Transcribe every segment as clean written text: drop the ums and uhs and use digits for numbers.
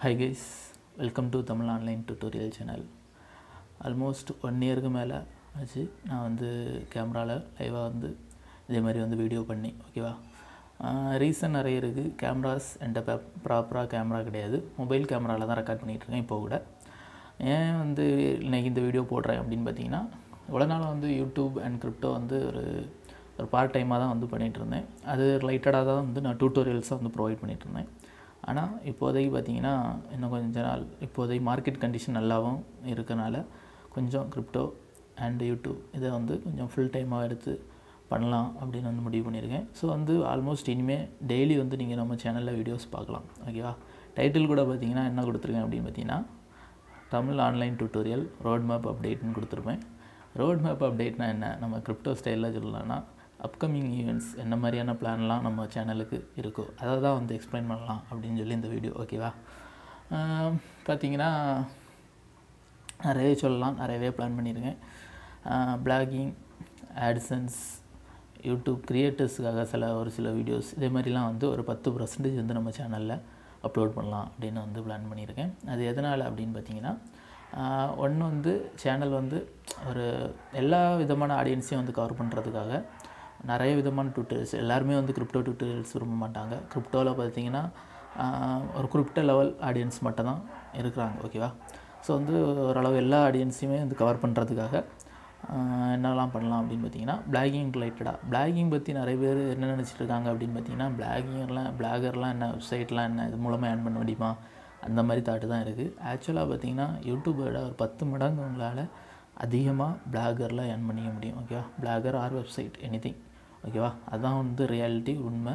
Hi guys, welcome to Tamil Online Tutorial channel. Almost 1 year மேலே ஆச்சு நான் வந்து கேமராவில் லைவாக வந்து இதே மாதிரி வந்து வீடியோ பண்ணி ஓகேவா. ரீசன் நிறைய இருக்குது. கேமராஸ் என்கிட்ட ப்ராப்பராக கேமரா கிடையாது, மொபைல் கேமராவில் தான் ரெக்கார்ட் பண்ணிகிட்ருக்கேன் இப்போ கூட. ஏன் வந்து இன்றைக்கி இந்த வீடியோ போடுறேன் அப்படின்னு பார்த்தீங்கன்னா, இவ்வளோ நாளாக வந்து யூடியூப் அண்ட் கிரிப்டோ வந்து ஒரு பார்ட் டைமாக தான் வந்து பண்ணிகிட்ருந்தேன். அது ரிலேட்டடாக தான் வந்து நான் டியூட்டோரியல்ஸை வந்து ப்ரொவைட் பண்ணிகிட்ருந்தேன். ஆனால் இப்போதைக்கு பார்த்திங்கன்னா இன்னும் கொஞ்ச நாள் இப்போதைக்கு மார்க்கெட் கண்டிஷன் நல்லாவும் இருக்கனால கொஞ்சம் கிரிப்டோ அண்ட் யூடியூப் இதை வந்து கொஞ்சம் ஃபுல் டைமாக எடுத்து பண்ணலாம் அப்படின்னு வந்து முடிவு பண்ணியிருக்கேன். ஸோ வந்து ஆல்மோஸ்ட் இனிமேல் டெய்லி வந்து நீங்கள் நம்ம சேனலில் வீடியோஸ் பார்க்கலாம் ஓகேவா. டைட்டில் கூட பார்த்திங்கன்னா என்ன கொடுத்துருக்கேன் அப்படின்னு பார்த்தீங்கன்னா, Tamil online tutorial road map அப்டேட்னு கொடுத்துருப்பேன். ரோட் மேப் அப்டேட்னா என்ன, நம்ம கிரிப்டோ ஸ்டைலில் சொல்லலாம்னா அப்கமிங் ஈவெண்ட்ஸ் என்ன மாதிரியான பிளான்லாம் நம்ம சேனலுக்கு இருக்கோ அதை தான் வந்து எக்ஸ்பிளைன் பண்ணலாம் அப்படின்னு சொல்லி இந்த வீடியோ ஓகேவா. பார்த்திங்கன்னா நிறையவே சொல்லலாம், நிறையவே பிளான் பண்ணியிருக்கேன். பிளாகிங், ஆட்சன்ஸ், யூடியூப் க்ரியேட்டர்ஸுக்காக ஒரு சில வீடியோஸ் இதே மாதிரிலாம் வந்து ஒரு 10% வந்து நம்ம சேனலில் அப்லோட் பண்ணலாம் அப்படின்னு வந்து பிளான் பண்ணியிருக்கேன். அது எதனால் அப்படின்னு பார்த்தீங்கன்னா, ஒன்று வந்து சேனல் வந்து ஒரு எல்லா விதமான ஆடியன்ஸையும் வந்து கவர் பண்ணுறதுக்காக நிறைய விதமான டியூட்டோரியல்ஸ், எல்லாருமே வந்து கிரிப்டோ டியூட்டோரியல்ஸ் விரும்ப மாட்டாங்க. கிரிப்டோவில் பார்த்திங்கன்னா ஒரு குறிப்பிட்ட லெவல் ஆடியன்ஸ் மட்டும் தான் இருக்கிறாங்க ஓகேவா. ஸோ வந்து ஓரளவு எல்லா ஆடியன்ஸையுமே வந்து கவர் பண்ணுறதுக்காக என்னெல்லாம் பண்ணலாம் அப்படின்னு பார்த்தீங்கன்னா, பிளாகிங் ரிலேட்டடாக. பிளாகிங் பற்றி நிறைய பேர் என்ன நினச்சிட்டு இருக்காங்க அப்படின்னு பார்த்தீங்கன்னா, பிளாகர்லாம் என்ன, வெப்சைட்லாம் என்ன, இது மூலமாக ஏர்ன் பண்ண முடியுமா, அந்த மாதிரி தாட்டு தான் இருக்குது. ஆக்சுவலாக பார்த்திங்கன்னா யூடியூபோட ஒரு 10 மடங்கு உங்களால் அதிகமாக பிளாகரில் ஏர்ன் பண்ணிக்க முடியும் ஓகேவா. பிளாகர் ஆர் வெப்சைட் எனிதிங் ஓகேவா. அதுதான் வந்து ரியாலிட்டி, உண்மை.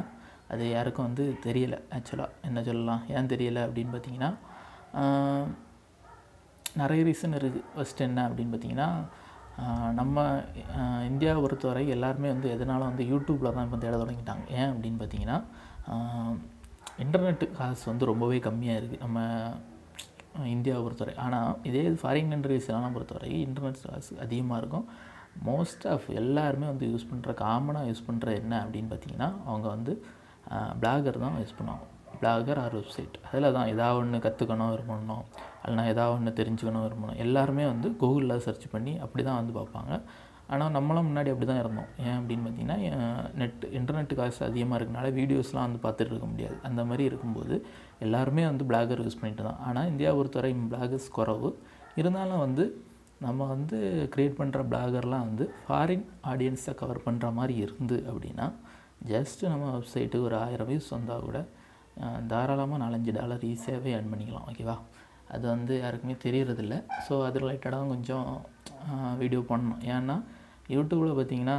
அது யாருக்கும் வந்து தெரியலை. ஆக்சுவலாக என்ன சொல்லலாம், ஏன் தெரியலை அப்படின்னு பார்த்தீங்கன்னா, நிறைய ரீசன் இருக்குது. ஃபஸ்ட் என்ன அப்படின்னு பார்த்தீங்கன்னா, நம்ம இந்தியாவை பொறுத்தவரை எல்லாருமே வந்து எதனால வந்து யூடியூப்பில் தான் இப்போ தேட தொடங்கிட்டாங்க. ஏன் அப்படின்னு பார்த்தீங்கன்னா, இன்டர்நெட்டு காசு வந்து ரொம்பவே கம்மியாக இருக்குது நம்ம இந்தியாவை பொறுத்தவரை. ஆனால் இதே ஃபாரின் கண்ட்ரீஸ்லாம் பொறுத்தவரை இன்டர்நெட் காசு அதிகமாக இருக்கும். மோஸ்ட் ஆஃப் எல்லாருமே வந்து காமனாக யூஸ் பண்ணுற என்ன அப்படின்னு பார்த்தீங்கன்னா, அவங்க வந்து பிளாகர் தான் யூஸ் பண்ணுவாங்க. Blogger or website. அதில் தான் ஏதாவது ஒன்று கற்றுக்கணும் விரும்பணும், இல்லைனா ஏதாவது ஒன்று தெரிஞ்சுக்கணும் விரும்பணும், எல்லாருமே வந்து கூகுளில் சர்ச் பண்ணி அப்படி தான் வந்து பார்ப்பாங்க. ஆனால் நம்மளும் முன்னாடி அப்படி தான் இருந்தோம். ஏன் அப்படின்னு பார்த்தீங்கன்னா, இன்டர்நெட்டு காசு அதிகமாக இருக்கனால வீடியோஸ்லாம் வந்து பார்த்துட்டு இருக்க முடியாது. அந்த மாதிரி இருக்கும்போது எல்லாருமே வந்து பிளாகர் யூஸ் பண்ணிட்டு தான். ஆனால் இந்தியாவை பொறுத்தவரை பிளாகர்ஸ் குறவு. இருந்தாலும் வந்து நம்ம வந்து க்ரியேட் பண்ணுற பிளாகர்லாம் வந்து ஃபாரின் ஆடியன்ஸை கவர் பண்ணுற மாதிரி இருந்து அப்படின்னா, ஜஸ்ட்டு நம்ம வெப்சைட்டுக்கு ஒரு 1000 வியூஸ் வந்தால் கூட தாராளமாக $4-5 ஈஸியாகவே ஏர்ன் பண்ணிக்கலாம் ஓகேவா. அது வந்து யாருக்குமே தெரியறதில்ல. ஸோ அது ரிலேட்டடாக கொஞ்சம் வீடியோ பண்ணணும். ஏன்னா யூடியூப்பில் பார்த்திங்கன்னா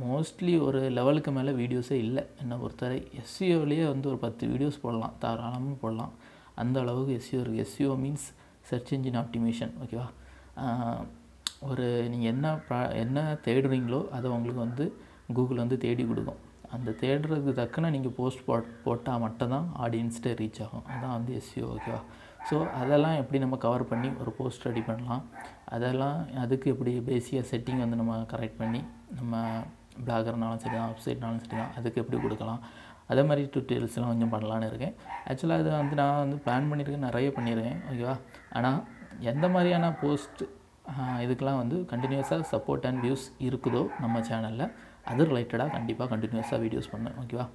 மோஸ்ட்லி ஒரு லெவலுக்கு மேலே வீடியோஸே இல்லை என்னை பொறுத்தவரை. எஸ்சிஓலேயே வந்து ஒரு 10 வீடியோஸ் போடலாம், தாராளமாக போடலாம். அந்த அளவுக்கு எஸ்சிஓ இருக்குது. SEO means search engine optimisation ஓகேவா. ஒரு நீங்கள் என்ன தேடுறீங்களோ அதை உங்களுக்கு வந்து கூகுள் வந்து தேடி கொடுக்கும். அந்த தேடுறதுக்கு தக்கன நீங்கள் போஸ்ட் போட்டால் மட்டும்தான் ஆடியன்ஸ்கிட்ட ரீச் ஆகும். அதுதான் வந்து எஸ்சிஓ ஓகேவா. ஸோ அதெல்லாம் எப்படி நம்ம கவர் பண்ணி ஒரு போஸ்ட் ரெடி பண்ணலாம், அதுக்கு எப்படி பேசிக்காக செட்டிங் வந்து நம்ம கரெக்ட் பண்ணி நம்ம பிளாகர்னாலும் சரி தான், வெப்சைட்னாலும் சரி தான், அதுக்கு எப்படி கொடுக்கலாம், அதே மாதிரி டியூட்டோரியல்ஸ்லாம் கொஞ்சம் பண்ணலான்னு இருக்கேன். ஆக்சுவலாக அதை வந்து நான் வந்து பிளான் பண்ணியிருக்கேன், நிறைய பண்ணியிருக்கேன் ஓகேவா. ஆனால் எந்த மாதிரியான போஸ்ட் இதுக்கெலாம் வந்து கண்டினியூஸாக சப்போர்ட் அண்ட் வியூஸ் இருக்குதோ நம்ம சேனலில், அது ரிலேட்டடாக கண்டிப்பாக கண்டினியூஸாக வீடியோஸ் பண்ணேன் ஓகேவா.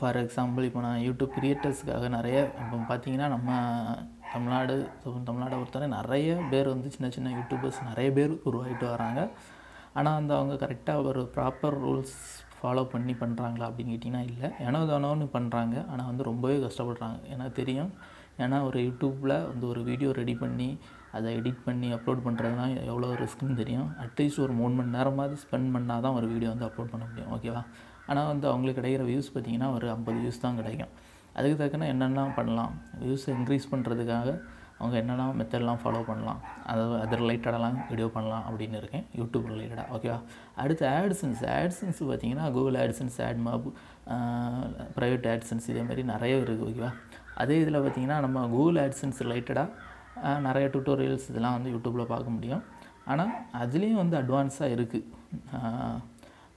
ஃபார் எக்ஸாம்பிள் இப்போ நான் யூடியூப் க்ரியேட்டர்ஸுக்காக நிறைய இப்போ பார்த்திங்கன்னா நம்ம தமிழ்நாடை பொறுத்தவரை நிறைய பேர் வந்து சின்ன சின்ன யூடியூபர்ஸ் நிறைய பேர் உருவாகிட்டு வராங்க. ஆனால் வந்து அவங்க கரெக்டாக ஒரு ப்ராப்பர் ரூல்ஸ் ஃபாலோ பண்ணி பண்ணுறாங்களா அப்படின்னு கேட்டிங்கன்னா இல்லை. ஏனோ தானோன்னு பண்ணுறாங்க. ஆனால் வந்து ரொம்பவே கஷ்டப்படுறாங்க. எனக்கு தெரியும். ஏன்னா ஒரு யூடியூப்பில் வந்து ஒரு வீடியோ ரெடி பண்ணி அதை எடிட் பண்ணி அப்லோட் பண்ணுறதுலாம் எவ்வளோ ரிஸ்க்குன்னு தெரியும். அட்லீஸ்ட் ஒரு 3 மணி நேரமாவது ஸ்பெண்ட் பண்ணால் தான் ஒரு வீடியோ வந்து அப்லோட் பண்ண முடியும் ஓகேவா. ஆனால் வந்து அவங்களுக்கு கிடைக்கிற வியூஸ் பார்த்திங்கன்னா ஒரு 50 வியூஸ் தான் கிடைக்கும். அதுக்கு தக்கன என்னென்ன பண்ணலாம், வியூஸை இன்க்ரீஸ் பண்ணுறதுக்காக அவங்க என்னென்ன மெத்தட்லாம் ஃபாலோ பண்ணலாம், அது ரிலேட்டடெல்லாம் வீடியோ பண்ணலாம் அப்படின்னு இருக்கேன் யூடியூப் ரிலேட்டடாக ஓகேவா. அடுத்து ஆட்சன்ஸ் பார்த்திங்கன்னா கூகுள் ஆட்சன்ஸ், ஆட்மாப், ப்ரைவேட் ஆட்சன்ஸ் இதே மாதிரி நிறைய இருக்குது ஓகேவா. அதே இதில் பார்த்திங்கன்னா நம்ம கூகுள் ஆட்சன்ஸ் ரிலேட்டடாக நிறைய டியூட்டோரியல்ஸ் இதெல்லாம் வந்து யூடியூப்பில் பார்க்க முடியும். ஆனால் அதுலேயும் வந்து அட்வான்ஸாக இருக்குது.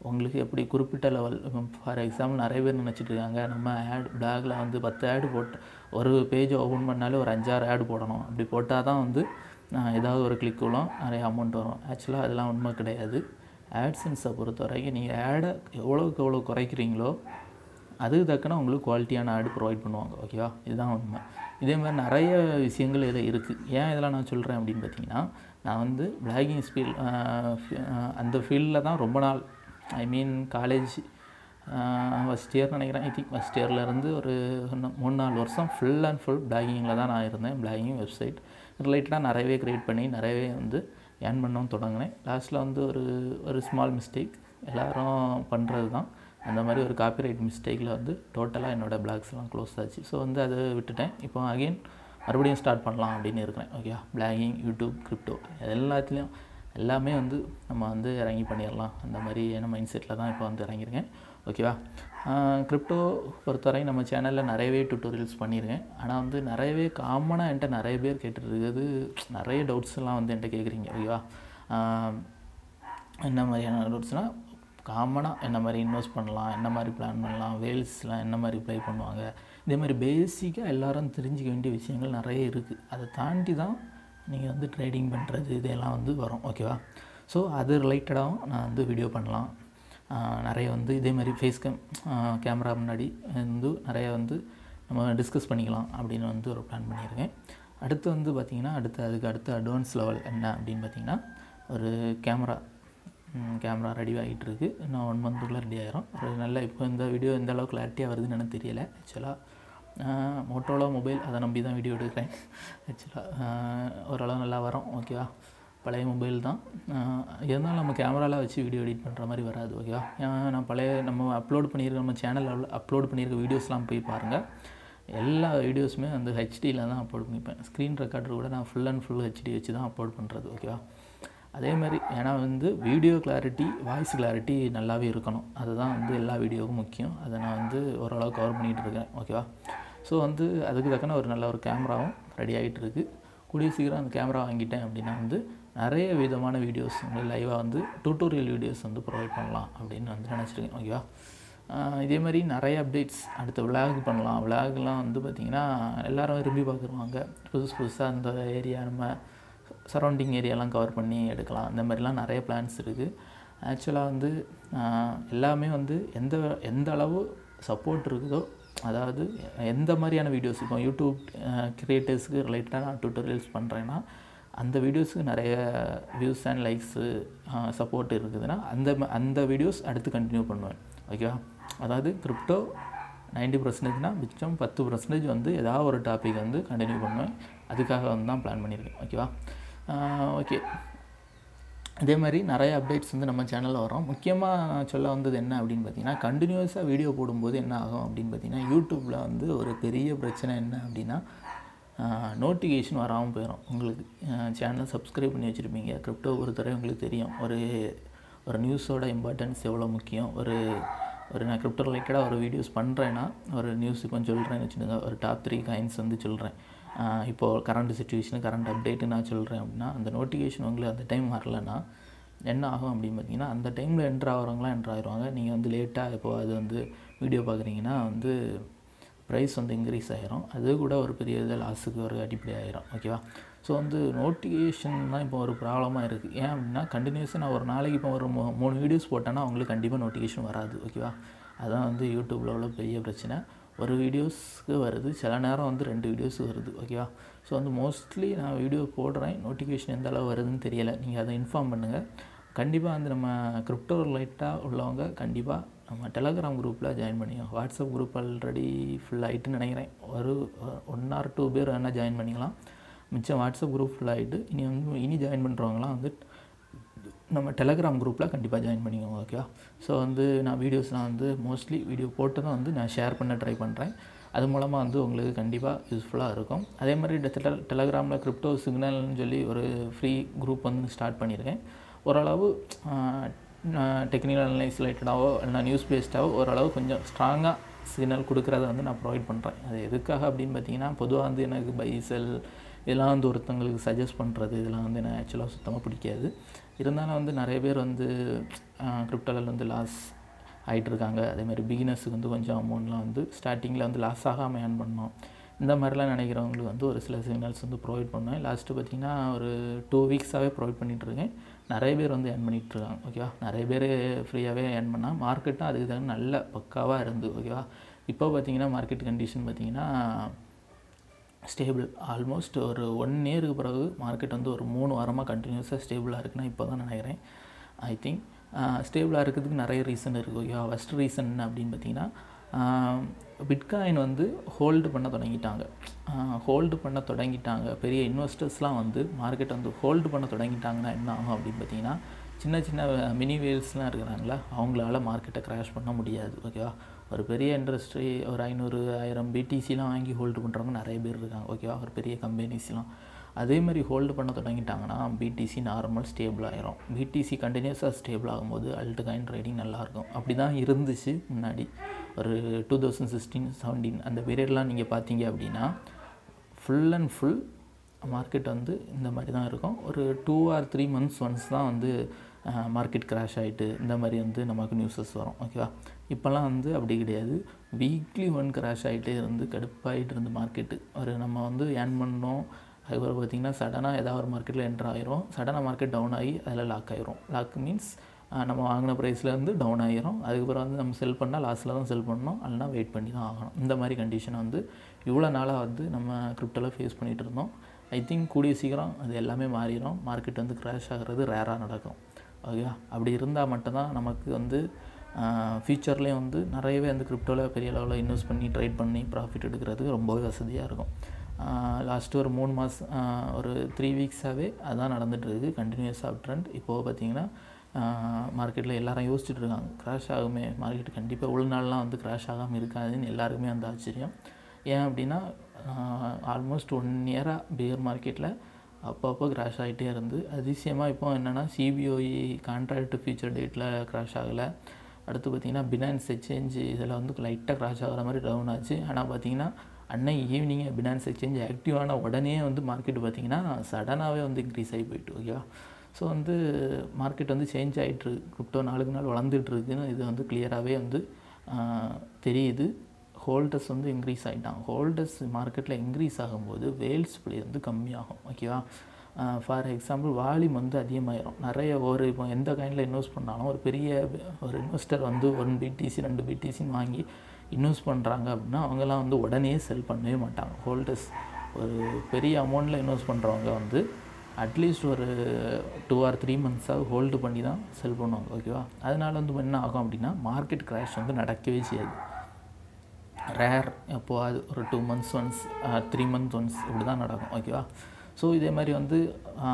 உங்களுக்கு எப்படி குறிப்பிட்ட லெவல் ஃபார் எக்ஸாம்பிள் நிறைய பேர் நினச்சிட்டு இருக்காங்க நம்ம பிளாகில் வந்து 10 ஆடு போட்டு ஒரு பேஜ் ஓப்பன் பண்ணாலே ஒரு 5-6 ஆடு போடணும். அப்படி போட்டால் தான் வந்து ஏதாவது ஒரு கிளிக் விழும், நிறைய அமௌண்ட் வரும். ஆக்சுவலாக அதெல்லாம் உண்மை கிடையாது. ஆட்சன்ஸை பொறுத்த வரைக்கும் நீங்கள் ஆடை எவ்வளோக்கு எவ்வளோ குறைக்கிறீங்களோ அதுக்கு தக்கன உங்களுக்கு குவாலிட்டியான ஆடு ப்ரொவைட் பண்ணுவாங்க. ஓகேவா, இதுதான் உண்மை. இதே மாதிரி நிறைய விஷயங்கள் இதில் இருக்குது. ஏன் இதெல்லாம் நான் சொல்கிறேன் அப்படின்னு பார்த்தீங்கன்னா, நான் வந்து பிளாகிங் அந்த ஃபீல்டில் தான் ரொம்ப நாள், ஐ மீன் காலேஜ் ஃபஸ்ட் இயர் நினைக்கிறேன். ஐ திங்க் ஃபஸ்ட் இயர்லேருந்து ஒரு 3-4 வருஷம் ஃபுல் அண்ட் ஃபுல் பிளாகிங்கில் தான் நான் இருந்தேன். பிளாகிங் வெப்சைட் ரிலேட்டடாக நிறையவே க்ரியேட் பண்ணி நிறையவே வந்து ஏர்ன் பண்ணவும் தொடங்கினேன். லாஸ்ட்டில் வந்து ஒரு ஸ்மால் மிஸ்டேக் எல்லோரும் பண்ணுறது தான். அந்த மாதிரி ஒரு காப்பிரைட் மிஸ்டேக்கில் வந்து டோட்டலாக என்னோடய பிளாக்ஸ்லாம் க்ளோஸ் ஆச்சு. ஸோ வந்து அதை விட்டுட்டேன். இப்போ அகெயின் மறுபடியும் ஸ்டார்ட் பண்ணலாம் அப்படின்னு இருக்கிறேன். ஓகேவா, பிளாகிங், யூடியூப், கிரிப்டோ எல்லாத்துலேயும் எல்லாமே வந்து நம்ம வந்து இறங்கி பண்ணிடலாம் அந்த மாதிரியான மைண்ட் செட்டில் தான் இப்போ வந்து இறங்கியிருக்கேன். ஓகேவா, கிரிப்டோ பொறுத்தவரை நம்ம சேனலில் நிறையவே டியூட்டோரியல்ஸ் பண்ணியிருக்கேன். ஆனால் வந்து நிறையவே காமனாக என்கிட்ட நிறைய பேர் கேட்டுருக்குது, நிறைய டவுட்ஸ்லாம் வந்து என்கிட்ட கேட்குறீங்க. ஓகேவா, என்ன மாதிரியான டவுட்ஸ்னால் காமனாக என்ன மாதிரி இன்வெஸ்ட் பண்ணலாம், என்ன மாதிரி பிளான் பண்ணலாம், வேல்ஸ்லாம் என்ன மாதிரி ப்ளே பண்ணுவாங்க, இதே மாதிரி பேசிக்காக எல்லோரும் தெரிஞ்சிக்க வேண்டிய விஷயங்கள் நிறைய இருக்குது. அதை தாண்டி தான் நீங்கள் வந்து ட்ரேடிங் பண்ணுறது இதெல்லாம் வந்து வரும். ஓகேவா, ஸோ அது ரிலேட்டடாகவும் நான் வந்து வீடியோ பண்ணலாம். நிறைய வந்து இதே மாதிரி கேமரா முன்னாடி வந்து நிறைய வந்து நம்ம டிஸ்கஸ் பண்ணிக்கலாம் அப்படின்னு வந்து ஒரு பிளான் பண்ணியிருக்கேன். அடுத்து வந்து பார்த்திங்கன்னா அதுக்கு அடுத்த அட்வான்ஸ் லெவல் என்ன அப்படின்னு பார்த்திங்கன்னா, ஒரு கேமரா ரெடி ஆகிட்டு இருக்குது. இன்னும் 1 மந்த்துக்குள்ளே ரெடி ஆகிரும். ஒரு நல்ல இப்போ இந்த வீடியோ எந்த அளவுக்கு கிளாரிட்டியாக வருதுன்னு எனக்கு தெரியலை. ஆக்சுவலாக மோட்டோலோ மொபைல் அதை நம்பி தான் வீடியோ எடுக்கிறேன். ஆக்சுவலாக ஓரளவு நல்லா வரும். ஓகேவா, பழைய மொபைல் தான் இருந்தாலும் நம்ம கேமராவில் வச்சு வீடியோ எடிட் பண்ணுற மாதிரி வராது. ஓகேவா, நான் நம்ம அப்லோட் பண்ணியிருக்க நம்ம சேனலில் அப்லோட் பண்ணியிருக்க வீடியோஸ்லாம் போய் பாருங்கள். எல்லா வீடியோஸுமே வந்து ஹெச்டியில் தான் அப்லோட் பண்ணிப்பேன். ஸ்க்ரீன் ரெக்கார்டர் கூட நான் ஃபுல் அண்ட் ஃபுல் ஹெச்டி வச்சு தான் அப்லோட் பண்ணுறது. ஓகேவா, அதே மாதிரி ஏன்னா வந்து வீடியோ கிளாரிட்டி, வாய்ஸ் கிளாரிட்டி நல்லாவே இருக்கணும். அதுதான் வந்து எல்லா வீடியோவுக்கும் முக்கியம். அதை நான் வந்து ஓரளவு கவர் பண்ணிகிட்டு இருக்கேன். ஓகேவா, ஸோ வந்து அதுக்கு தக்கன ஒரு நல்ல ஒரு கேமராவும் ரெடி ஆகிட்டு இருக்குது. கூடிய சீக்கிரம் அந்த கேமரா வாங்கிட்டேன் அப்படின்னா வந்து நிறைய விதமான வீடியோஸ் வந்து லைவாக வந்து டியூட்டோரியல் வீடியோஸ் வந்து ப்ரொவைட் பண்ணலாம் அப்படின்னு வந்து நினச்சிருக்கேன். ஓகேவா, இதே மாதிரி நிறைய அப்டேட்ஸ் அடுத்த விளாக் பண்ணலாம். விளாக்லாம் வந்து பார்த்திங்கன்னா எல்லோரும் விரும்பி பார்க்குறாங்க. புதுசாக அந்த ஏரியா நம்ம சரௌண்டிங் ஏரியாலாம் கவர் பண்ணி எடுக்கலாம். அந்த மாதிரிலாம் நிறைய பிளான்ஸ் இருக்குது. ஆக்சுவலாக வந்து எல்லாமே வந்து எந்த அளவு சப்போர்ட் இருக்குதோ, அதாவது எந்த மாதிரியான வீடியோஸ் இப்போ யூடியூப் கிரியேட்டர்ஸுக்கு ரிலேட்டடாக நான் டியூட்டோரியல்ஸ் பண்ணுறேன்னா அந்த வீடியோஸுக்கு நிறைய வியூஸ் அண்ட் லைக்ஸு சப்போர்ட் இருக்குதுன்னா அந்த வீடியோஸ் அடுத்து கண்டினியூ பண்ணுவேன். ஓகேவா, அதாவது கிரிப்டோ 90%னா மிச்சம் 10% வந்து ஏதாவது ஒரு டாபிக் வந்து கண்டினியூ பண்ணுவேன். அதுக்காக வந்து தான் பிளான் பண்ணியிருக்கேன். ஓகேவா, ஓகே, இதே மாதிரி நிறைய அப்டேட்ஸ் வந்து நம்ம சேனலில் வரும். முக்கியமாக சொல்ல வந்தது என்ன அப்படின்னு பார்த்தீங்கன்னா, கண்டினியூஸாக வீடியோ போடும்போது என்ன ஆகும் அப்படின்னு பார்த்தீங்கன்னா, யூடியூப்பில் வந்து ஒரு பெரிய பிரச்சனை என்ன அப்படின்னா, நோட்டிஃபிகேஷன் வராமல் போயிடும். உங்களுக்கு சேனல் சப்ஸ்கிரைப் பண்ணி வச்சுருப்பீங்க. கிரிப்டோ பொறுத்தவரை உங்களுக்கு தெரியும் ஒரு நியூஸோட இம்பார்ட்டன்ஸ் எவ்வளோ முக்கியம். நான் கிரிப்டோ ரிலேட்டடாக ஒரு வீடியோஸ் பண்ணுறேன்னா, ஒரு நியூஸ் இப்போ சொல்கிறேன்னு வச்சுக்கோங்க, ஒரு டாப் 3 காயின்ஸ் வந்து சொல்கிறேன். இப்போது கரண்ட் சுச்சுவேஷனு, கரண்ட் அப்டேட்டு நான் சொல்கிறேன் அப்படின்னா, அந்த நோட்டிஃபிகேஷன் உங்களுக்கு அந்த டைம் வரலன்னா என்ன ஆகும் அப்படின்னு பார்த்தீங்கன்னா, அந்த டைமில் என்ட்ரு ஆகிடுவாங்க. நீங்கள் வந்து லேட்டாக இப்போ அது வந்து வீடியோ பார்க்குறீங்கன்னா வந்து ப்ரைஸ் வந்து இன்க்ரீஸ் ஆகிரும். அது கூட ஒரு பெரிய லாஸுக்கு ஒரு அடிப்படை ஆகிரும். ஓகேவா, ஸோ வந்து நோட்டிஃபிகேஷன் தான் இப்போ ஒரு ப்ராப்ளமாக இருக்குது. ஏன் அப்படின்னா, கண்டினியூஸாக நான் ஒரு நாளைக்கு இப்போ ஒரு 3 வீடியோஸ் போட்டேன்னா அவங்களுக்கு கண்டிப்பாக நோட்டிஃபிகேஷன் வராது. ஓகேவா, அதுதான் வந்து யூடியூப்பில் உள்ள பெரிய பிரச்சனை. ஒரு வீடியோஸ்க்கு வருது, சில நேரம் வந்து 2 வீடியோஸுக்கு வருது. ஓகேவா, ஸோ வந்து மோஸ்ட்லி நான் வீடியோ போடுறேன், நோட்டிஃபிகேஷன் எந்த அளவு வருதுன்னு தெரியலை. நீங்கள் அதை இன்ஃபார்ம் பண்ணுங்கள். கண்டிப்பாக வந்து நம்ம கிரிப்டோ ரிலேட்டாக உள்ளவங்க கண்டிப்பாக நம்ம டெலகிராம் குரூப்பில் ஜாயின் பண்ணிக்கலாம். வாட்ஸ்அப் குரூப் ஆல்ரெடி ஃபுல் ஆகிட்டுன்னு நினைக்கிறேன். ஒரு 1 or 2 பேர் வேணால் ஜாயின் பண்ணிக்கலாம். மிச்சம் வாட்ஸ்அப் குரூப் ஃபுல் ஆகிட்டு இனி ஜாயின் பண்ணுறவங்களாம் வந்து நம்ம டெலகிராம் குரூப்பில் கண்டிப்பாக ஜாயின் பண்ணிக்கோங்க. ஓகேவா, ஸோ வந்து நான் வீடியோஸ்லாம் வந்து மோஸ்ட்லி வீடியோ போட்டு தான் வந்து நான் ஷேர் பண்ண ட்ரை பண்ணுறேன். அது மூலமாக வந்து உங்களுக்கு கண்டிப்பாக யூஸ்ஃபுல்லாக இருக்கும். அதே மாதிரி டெலகிராமில் கிரிப்டோ சிக்னல்னு சொல்லி ஒரு ஃப்ரீ குரூப் வந்து ஸ்டார்ட் பண்ணியிருக்கேன். ஓரளவு டெக்னிக்கல் அனலைஸ் ரிலேட்டடாகவோ இல்லைனா நியூஸ் பேஸ்டாகவோ ஓரளவு கொஞ்சம் ஸ்ட்ராங்காக சிக்னல் கொடுக்குறத வந்து நான் ப்ரொவைட் பண்ணுறேன். அது எதுக்காக அப்படின்னு பார்த்தீங்கன்னா, பொதுவாக வந்து எனக்கு பை செல் இதெல்லாம் வந்து ஒருத்தங்களுக்கு சஜஸ்ட் பண்ணுறது இதெல்லாம் வந்து எனக்கு ஆக்சுவலாக சுத்தமாக பிடிக்காது. இருந்தாலும் வந்து நிறைய பேர் வந்து கிரிப்டோவில் வந்து லாஸ் ஆகிட்டுருக்காங்க. அதேமாதிரி பிகினர்ஸுக்கு வந்து கொஞ்சம் அமௌண்ட்லாம் வந்து ஸ்டார்டிங்கில் வந்து லாஸ் ஆகாமல் ஏர்ன் பண்ணோம், இந்த மாதிரிலாம் நினைக்கிறவங்களுக்கு வந்து ஒரு சில சிக்னல்ஸ் வந்து ப்ரொவைட் பண்ணேன். லாஸ்ட்டு பார்த்திங்கன்னா ஒரு 2 வீக்ஸாகவே ப்ரொவைட் பண்ணிகிட்ருக்கேன். நிறைய பேர் வந்து ஏர்ன் பண்ணிகிட்ருக்காங்க. ஓகேவா, நிறைய பேர் ஃப்ரீயாகவே ஏர்ன் பண்ணால் மார்க்கெட்டும் அதுக்கு தகுந்த நல்ல பக்காவாக இருந்து. ஓகேவா, இப்போ பார்த்திங்கன்னா மார்க்கெட் கண்டிஷன் பார்த்திங்கன்னா ஸ்டேபிள். ஆல்மோஸ்ட் ஒரு 1 இயருக்கு பிறகு மார்க்கெட் வந்து ஒரு 3 வாரமாக கண்டினியூஸாக ஸ்டேபிளாக இருக்குன்னா இப்போ தான் நினைக்கிறேன். ஐ திங்க் ஸ்டேபிளாக இருக்கிறதுக்கு நிறைய ரீசன் இருக்குது. ஓகேவா, ஃபஸ்ட் ரீசன் என்ன அப்படின்னு பார்த்தீங்கன்னா பிட்காயின் வந்து ஹோல்டு பண்ண தொடங்கிட்டாங்க. பெரிய இன்வெஸ்டர்ஸ்லாம் வந்து மார்க்கெட் வந்து ஹோல்டு பண்ண தொடங்கிட்டாங்கன்னா என்ன ஆகும் அப்படின்னு பார்த்தீங்கன்னா சின்ன சின்ன மினி வேல்ஸ்லாம் இருக்கிறாங்களா, அவங்களால மார்க்கெட்டை கிராஷ் பண்ண முடியாது. ஓகேவா, ஒரு பெரிய இண்டஸ்ட்ரி ஒரு 500,000 பிடிசிலாம் வாங்கி ஹோல்டு பண்ணுறவங்க நிறைய பேர் இருக்காங்க. ஓகேவா, ஒரு பெரிய கம்பெனிஸ்லாம் அதே மாதிரி ஹோல்டு பண்ண தொடங்கிட்டாங்கன்னா பிடிசி நார்மல் ஸ்டேபிள் ஆகிரும். பிடிசி கண்டினியூஸாக ஸ்டேபிள் ஆகும்போது அல்ட் காயின் ட்ரேடிங் நல்லாயிருக்கும். அப்படி தான் இருந்துச்சு முன்னாடி ஒரு 2016-17 அந்த பீரியட்லாம் நீங்கள் பார்த்தீங்க அப்படின்னா ஃபுல் அண்ட் ஃபுல் மார்க்கெட் வந்து இந்த மாதிரி தான் இருக்கும். ஒரு 2 or 3 months ஒன்ஸ் தான் வந்து மார்க்கெட் கிராஷ் ஆகிட்டு இந்த மாதிரி வந்து நமக்கு நியூஸஸ் வரும். ஓகேவா, இப்போல்லாம் வந்து அப்படி கிடையாது. வீக்லி ஒன் கிராஷ் ஆகிட்டே இருந்து கடுப்பாகிட்டு இருந்து மார்க்கெட்டு ஒரு நம்ம வந்து ஏர்ன் பண்ணோம். அதுக்கப்புறம் பார்த்திங்கன்னா சடனாக ஏதாவது ஒரு மார்க்கெட்டில் என்ட்ரு ஆகிரும், சடனாக மார்க்கெட் டவுன் ஆகி அதில் லாக் ஆகிரும். லாக் மீன்ஸ் நம்ம வாங்கின ப்ரைஸ்லேருந்து டவுன் ஆகிரும். அதுக்கப்புறம் வந்து நம்ம செல் பண்ணால் லாஸில் தான் செல் பண்ணணும், இல்லைனா வெயிட் பண்ணி தான் ஆகணும். இந்த மாதிரி கண்டிஷனை வந்து இவ்வளோ நாளாக வந்து நம்ம கிரிப்டோவில் ஃபேஸ் பண்ணிகிட்டு இருந்தோம். ஐ திங்க் கூடிய சீக்கிரம் அது எல்லாமே மாறிடும். மார்க்கெட் வந்து கிராஷ் ஆகிறது ரேராக நடக்கும். ஓகேவா, அப்படி இருந்தால் மட்டும்தான் நமக்கு வந்து ஃப்யூச்சர்லேயும் வந்து நிறையவே வந்து கிரிப்டோவில் பெரிய லெவலில் இன்வெஸ்ட் பண்ணி ட்ரேட் பண்ணி ப்ராஃபிட் எடுக்கிறதுக்கு ரொம்பவே வசதியாக இருக்கும். லாஸ்ட்டு ஒரு 3 மாதம் ஒரு 3 வீக்ஸாகவே அதுதான் நடந்துகிட்ருக்கு, கண்டினியூஸ் அப் ட்ரெண்ட். இப்போது பார்த்திங்கன்னா மார்க்கெட்டில் எல்லாரும் யோசிச்சுட்டு இருக்காங்க கிராஷ் ஆகுமே மார்க்கெட், கண்டிப்பாக இவ்வளோ நாள்லாம் வந்து கிராஷ் ஆகாமல் இருக்காதுன்னு எல்லாருக்குமே அந்த ஆச்சரியம். ஏன் அப்படின்னா ஆல்மோஸ்ட் 1 இயராக பியர் மார்க்கெட்டில் அப்பப்போ கிராஷ் ஆகிட்டே இருந்து அதிசயமாக இப்போ என்னென்னா சிபிஓஇ கான்ட்ராக்ட் ஃபியூச்சர் டேட்டில் கிராஷ் ஆகலை. அடுத்து பார்த்திங்கன்னா பினான்ஸ் எக்ஸ்சேஞ்ச் இதில் வந்து லைட்டாக கிராஷ் ஆகிற மாதிரி டவுன் ஆச்சு. ஆனால் பார்த்திங்கன்னா அன்னைக்கு ஈவினிங்கே பினான்ஸ் எக்ஸ்சேஞ்ச் ஆக்டிவான உடனே வந்து மார்க்கெட் பார்த்திங்கன்னா சடனாகவே வந்து இன்க்ரீஸ் ஆகி போயிட்டு. ஓகேவா, ஸோ வந்து மார்க்கெட் வந்து சேஞ்ச் ஆகிட்டுருக்கு, கிரிப்டோ நாளுக்கு நாள் வளர்ந்துட்டுருக்குன்னு இது வந்து கிளியராகவே வந்து தெரியுது. ஹோல்டர்ஸ் வந்து இன்க்ரீஸ் ஆகிட்டாங்க. ஹோல்டர்ஸ் மார்க்கெட்டில் இன்க்ரீஸ் ஆகும்போது வேல்ஸ் ப்ளே வந்து கம்மியாகும். ஓகேவா, ஃபார் எக்ஸாம்பிள் வால்யூம் வந்து அதிகமாகிடும். நிறைய இப்போ எந்த காயினில் இன்வெஸ்ட் பண்ணாலும் ஒரு பெரிய ஒரு இன்வெஸ்டர் வந்து 1 BTC 2 BTCன்னு வாங்கி இன்வெஸ்ட் பண்ணுறாங்க அப்படின்னா அவங்கெல்லாம் வந்து உடனே செல் பண்ணவே மாட்டாங்க. ஹோல்டர்ஸ் ஒரு பெரிய அமௌண்ட்டில் இன்வெஸ்ட் பண்ணுறவங்க வந்து அட்லீஸ்ட் ஒரு 2 or 3 monthஸாக ஹோல்டு பண்ணி தான் செல் பண்ணுவாங்க. ஓகேவா, அதனால் வந்து என்ன ஆகும் அப்படின்னா மார்க்கெட் கிராஷ் வந்து நடக்கவே செய்யாது. ரேர் எப்போது ஒரு 2 months ஒன்ஸ் 3 months ஒன்ஸ் இப்படி தான் நடக்கும். ஓகேவா, ஸோ இதே மாதிரி வந்து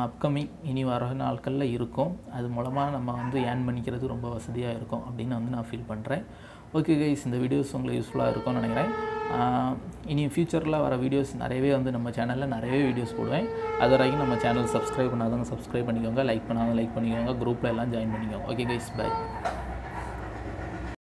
அப்கமிங் இனி வர நாட்களில் இருக்கும். அது மூலமாக நம்ம வந்து ஏர்ன் பண்ணிக்கிறது ரொம்ப வசதியாக இருக்கும் அப்படின்னு வந்து நான் ஃபீல் பண்ணுறேன். ஓகே கைஸ், இந்த வீடியோஸ் உங்களுக்கு யூஸ்ஃபுல்லாக இருக்கும்னு நினைக்கிறேன். இனி ஃப்யூச்சரில் வர வீடியோஸ் நிறையவே வந்து நம்ம சேனலில் நிறையவே வீடியோஸ் போடுவேன். அது வரைக்கும் நம்ம சேனல் சப்ஸ்கிரைப் பண்ணாதவங்க சப்ஸ்கிரைப் பண்ணிக்கோங்க, லைக் பண்ணாதவங்க லைக் பண்ணிக்கோங்க, குரூப்பில் எல்லாம் ஜாயின் பண்ணிக்கோங்க. Okay guys, by.